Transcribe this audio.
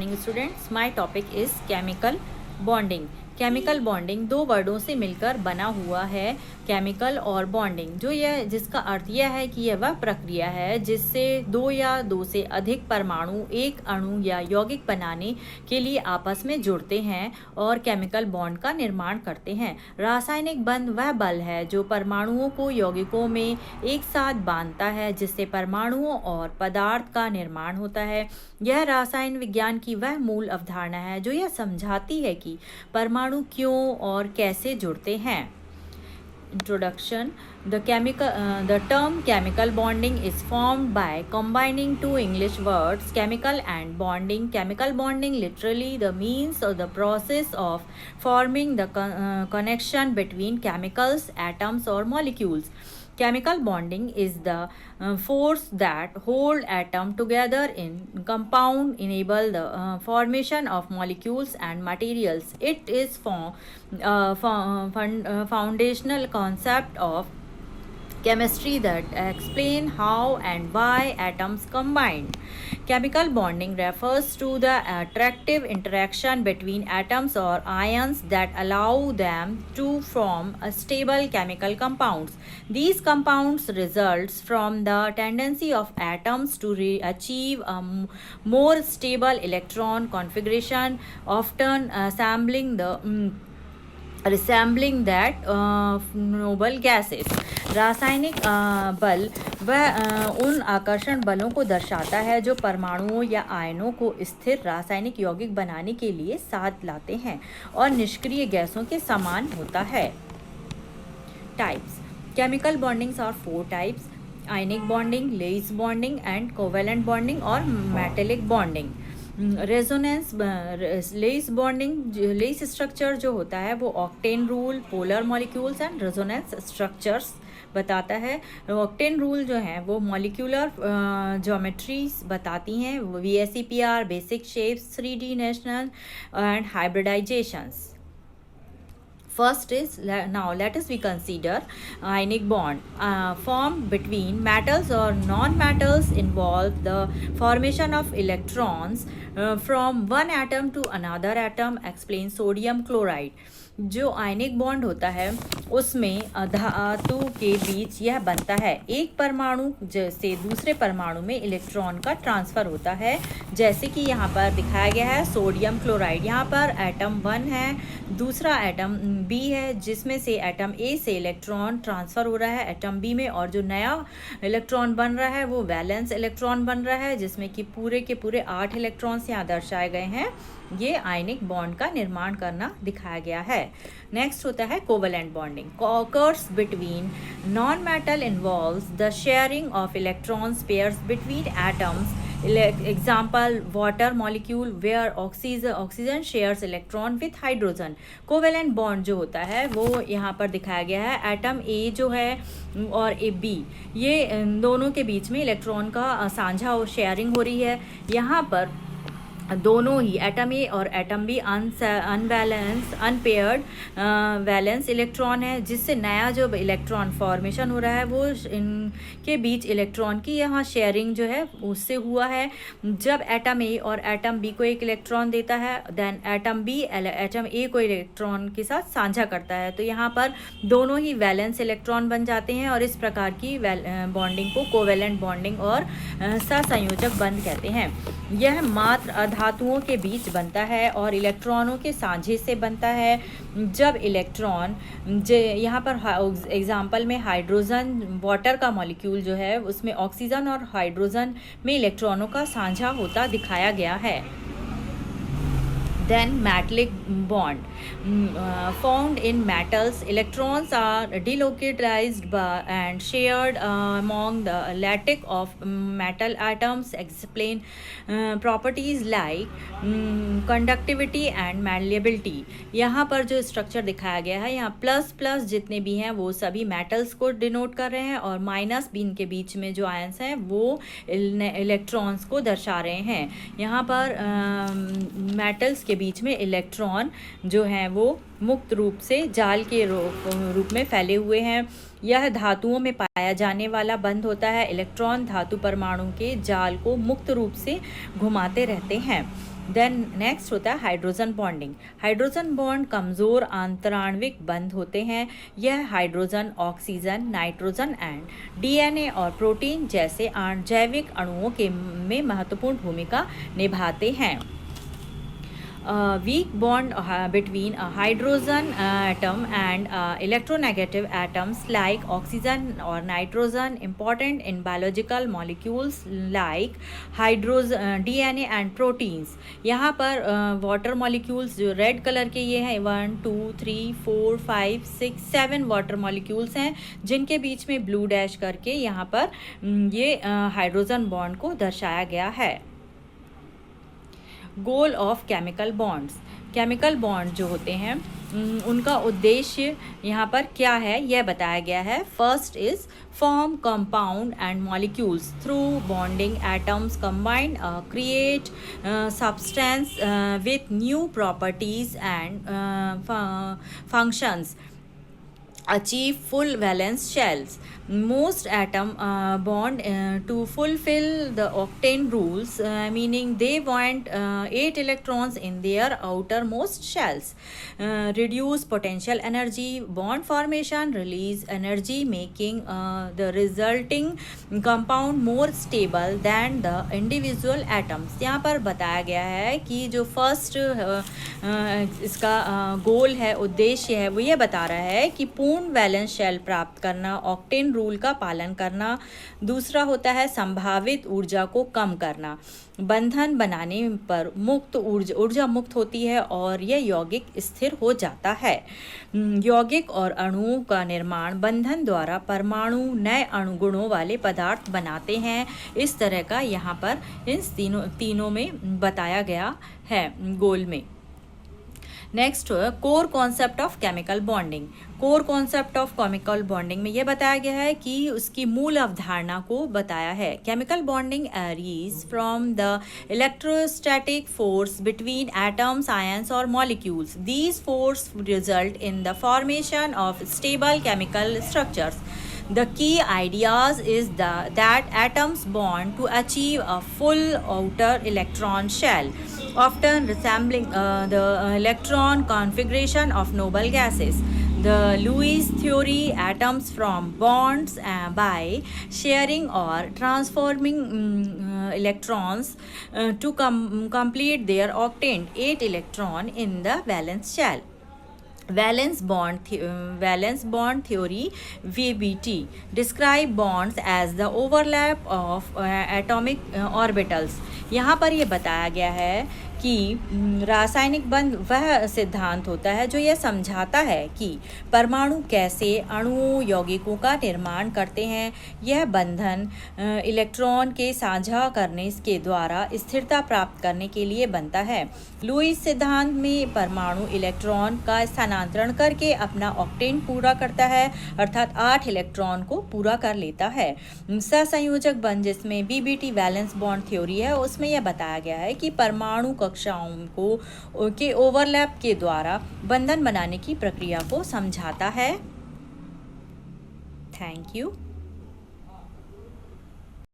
Morning students, my topic is chemical bonding. Chemical bonding दो वर्डों से मिलकर बना हुआ है, केमिकल और बॉन्डिंग, जिसका अर्थ यह है कि यह वह प्रक्रिया है जिससे दो या दो से अधिक परमाणु एक अणु या यौगिक बनाने के लिए आपस में जुड़ते हैं और केमिकल बॉन्ड का निर्माण करते हैं। रासायनिक बंध वह बल है जो परमाणुओं को यौगिकों में एक साथ बांधता है, जिससे परमाणुओं और पदार्थ का निर्माण होता है। यह रसायन विज्ञान की वह मूल अवधारणा है जो यह समझाती है कि परमाणु क्यों और कैसे जुड़ते हैं। Introduction. The term chemical bonding is formed by combining two English words, chemical and bonding. Chemical bonding literally the means or the process of forming the connection between chemicals, atoms or molecules. Chemical bonding is the force that hold atom together in compound, enable the formation of molecules and materials. It is foundational concept of chemistry that explain how and why atoms combine. Chemical bonding refers to the attractive interaction between atoms or ions that allow them to form a stable chemical compounds. These compounds results from the tendency of atoms to achieve a more stable electron configuration, often resembling that noble gases. रासायनिक बल वह उन आकर्षण बलों को दर्शाता है जो परमाणुओं या आयनों को स्थिर रासायनिक यौगिक बनाने के लिए साथ लाते हैं और निष्क्रिय गैसों के समान होता है। Types. Chemical bondings are 4 types: ionic bonding, Lewis bonding and covalent bonding और metallic bonding. Resonance Lewis bonding, Lewis structure जो होता है वो octet rule, polar molecules and resonance structures बताता है। ऑक्टेन रूल जो है वो मॉलिक्यूलर ज्योमेट्रीज बताती हैं, VSEPR, basic shapes, 3D national and hybridisations. First is, now let us we consider ionic bond. Formed between metals or non-metals involve the formation of electrons from one atom to another atom. Explain sodium chloride. जो ionic bond होता है उसमें धातु के बीच यह बनता है। एक परमाणु से दूसरे परमाणु में इलेक्ट्रॉन का ट्रांसफ़र होता है, जैसे कि यहाँ पर दिखाया गया है सोडियम क्लोराइड। यहाँ पर एटम 1 है, दूसरा एटम B है, जिसमें से एटम A से इलेक्ट्रॉन ट्रांसफ़र हो रहा है एटम B में, और जो नया इलेक्ट्रॉन बन रहा है वो वैलेंस इलेक्ट्रॉन बन रहा है, जिसमें कि पूरे के पूरे 8 इलेक्ट्रॉन्स यहाँ दर्शाए गए हैं। ये आयनिक बॉन्ड का निर्माण करना दिखाया गया है। नेक्स्ट होता है covalent bonding. Occurs between non metal involves the sharing of electrons pairs between atoms. Example water molecule where oxygen shares electron with hydrogen. Covalent bond जो होता है वो यहाँ पर दिखाया गया है। एटम A जो है और B, ये दोनों के बीच में इलेक्ट्रॉन का साझा और शेयरिंग हो रही है। यहाँ पर दोनों ही एटम A और atom B unpaired valence electron है, जिससे नया जो इलेक्ट्रॉन फॉर्मेशन हो रहा है वो इनके बीच इलेक्ट्रॉन की यहाँ शेयरिंग जो है उससे हुआ है। जब एटम A और एटम B को एक इलेक्ट्रॉन देता है, then atom B atom A को इलेक्ट्रॉन के साथ साझा करता है, तो यहाँ पर दोनों ही वैलेंस इलेक्ट्रॉन बन जाते हैं और इस प्रकार की बॉन्डिंग को कोवेलेंट बॉन्डिंग और सहसंयोजक बंध कहते हैं। यह मात्र धातुओं के बीच बनता है और इलेक्ट्रॉनों के साझे से बनता है। जब इलेक्ट्रॉन यहाँ पर एग्जाम्पल में हाइड्रोजन वाटर का मॉलिक्यूल जो है उसमें ऑक्सीजन और हाइड्रोजन में इलेक्ट्रॉनों का साझा होता दिखाया गया है। Then metallic bond. Found in metals, electrons are delocalized and shared among the lattice of metal atoms. Explain properties like conductivity and malleability. यहाँ पर जो स्ट्रक्चर दिखाया गया है, यहाँ प्लस प्लस जितने भी हैं वो सभी मेटल्स को डिनोट कर रहे हैं और माइनस भी इनके बीच में जो आयंस हैं वो इलेक्ट्रॉन्स को दर्शा रहे हैं। यहाँ पर मेटल्स के बीच में इलेक्ट्रॉन जो हैं वो मुक्त रूप से जाल के रूप में फैले हुए हैं। यह धातुओं में पाया जाने वाला बंध होता है। इलेक्ट्रॉन धातु परमाणु के जाल को मुक्त रूप से घुमाते रहते हैं। देन नेक्स्ट होता है हाइड्रोजन बॉन्डिंग। हाइड्रोजन बॉन्ड कमज़ोर आंतराणविक बंध होते हैं। यह hydrogen, oxygen, nitrogen and DNA और प्रोटीन जैसे जैविक अणुओं के में महत्वपूर्ण भूमिका निभाते हैं। Weak bond between a hydrogen atom and electronegative atoms like oxygen or nitrogen important in biological molecules like hydrogen, DNA and proteins। यहाँ पर वाटर मॉलिक्यूल्स जो रेड कलर के ये हैं 1 2 3 4 5 6 7 वाटर मॉलिक्यूल्स हैं, जिनके बीच में ब्लू डैश करके यहाँ पर ये हाइड्रोजन बॉन्ड को दर्शाया गया है। Goal of chemical bonds. Chemical bond जो होते हैं उनका उद्देश्य यहाँ पर क्या है यह बताया गया है। First is form compound and molecules through bonding atoms combined create substance with new properties and functions achieve full valence shells. Most atom bond to fulfill the octane rules, meaning they want 8 electrons in their outermost shells. Reduce potential energy bond formation, release energy, making the resulting compound more stable than the individual atoms। यहाँ पर बताया गया है कि जो first इसका गोल है, उद्देश्य है, वो ये बता रहा है कि पूर्ण वैलेंस शेल प्राप्त करना, ऑक्टेन रूल का पालन करना। दूसरा होता है संभावित ऊर्जा को कम करना। बंधन बनाने पर मुक्त ऊर्जा मुक्त होती है और यह यौगिक स्थिर हो जाता है। यौगिक और अणुओं का निर्माण बंधन द्वारा परमाणु नए अणुगुणों वाले पदार्थ बनाते हैं। इस तरह का यहाँ पर इन तीनों में बताया गया है गोल में। Next core concept of chemical bonding. Core concept of chemical bonding में यह बताया गया है कि उसकी मूल अवधारणा को बताया है। Chemical bonding arises from the electrostatic force between atoms, ions और molecules. These force result in the formation of stable chemical structures. The key ideas is that atoms bond to achieve a full outer electron shell, often resembling the electron configuration of noble gases. The Lewis theory, atoms form bonds by sharing or transforming electrons to complete their obtained 8 electron in the valence shell. Valence bond theory (VBT) describe bonds as the overlap of atomic orbitals। यहाँ पर ये बताया गया है कि रासायनिक बंध वह सिद्धांत होता है जो यह समझाता है कि परमाणु कैसे अणुओं, यौगिकों का निर्माण करते हैं। यह बंधन इलेक्ट्रॉन के साझा करने के द्वारा स्थिरता प्राप्त करने के लिए बनता है। लुईस सिद्धांत में परमाणु इलेक्ट्रॉन का स्थानांतरण करके अपना ऑक्टेन पूरा करता है, अर्थात 8 इलेक्ट्रॉन को पूरा कर लेता है। सहसंयोजक बंध जिसमें बीबीटी वैलेंस बॉन्ड थ्योरी है, उसमें यह बताया गया है कि परमाणु कक्षाओं को के ओवरलैप के द्वारा बंधन बनाने की प्रक्रिया को समझाता है। Thank you.